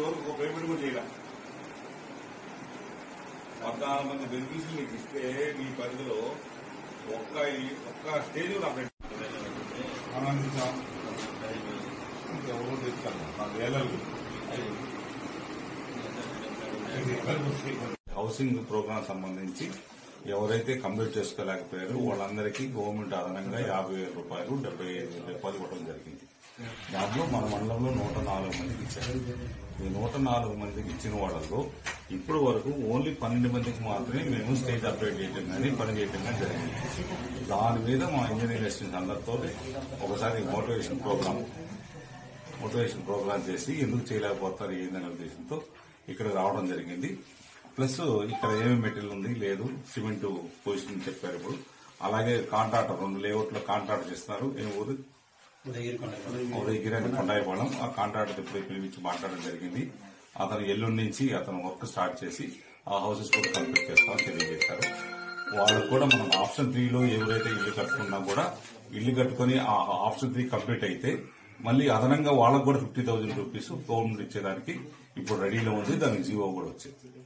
వరకు ఒక పేమెంట్ కూడా చేయాలి. 14 మంది బెనిఫిషియల్ నీకు ఇస్తే నీ పరిధిలో ఒక్క స్టేజ్ ఆనందించాం. ఎవరో తెచ్చాను 4 ఏళ్ళు హౌసింగ్ ప్రోగ్రామ్ సంబంధించి ఎవరైతే కంప్లీట్ చేసుకోలేకపోయారో వాళ్ళందరికీ గవర్నమెంట్ అదనంగా 50,000 రూపాయలు 75,000 రూపాయలు ఇవ్వడం జరిగింది. దాంట్లో మన మండలంలో 104 మందికి ఇచ్చారు. ఈ 104 మందికి ఇచ్చిన వాళ్ళలో ఇప్పటి వరకు ఓన్లీ 12 మందికి మాత్రమే మేము స్టేజ్ అప్డేట్ చేయడం కానీ పని చేయడం కానీ జరిగింది. దాని మీద మా ఇంజనీరింగ్ అసిస్టెంట్స్ అందరితో ఒకసారి మోటివేషన్ ప్రోగ్రామ్ చేసి ఎందుకు చేయలేకపోతారు ఏందనే ఉద్దేశంతో ఇక్కడ రావడం జరిగింది. ప్లస్ ఇక్కడ ఏమేమి మెటీరియల్ ఉంది లేదు సిమెంట్ పొజిషన్ చెప్పారు. ఇప్పుడు అలాగే కాంట్రాక్టర్ 2 లేఅవుట్లో కాంట్రాక్ట్ చేస్తున్నారు. ఏ ఊరు ఉదయగిరి అని కొండాయిపాళెం. ఆ కాంట్రాక్టర్ ఇప్పుడు పిలిపించి మాట్లాడడం జరిగింది. అతను ఎల్లుండి నుంచి అతను వర్క్ స్టార్ట్ చేసి ఆ హౌసెస్ కూడా కంప్లీట్ చేస్తామని తెలియజేశారు. వాళ్ళకు కూడా మనం ఆప్షన్ 3లో ఎవరైతే ఇల్లు కట్టుకున్నా కూడా ఇల్లు కట్టుకుని ఆ ఆప్షన్ 3 కంప్లీట్ అయితే మళ్ళీ అదనంగా వాళ్ళకు కూడా 50,000 రూపీస్ గవర్నమెంట్ ఇచ్చేదానికి ఇప్పుడు రెడీలో ఉంది. దానికి జీవో కూడా వచ్చింది.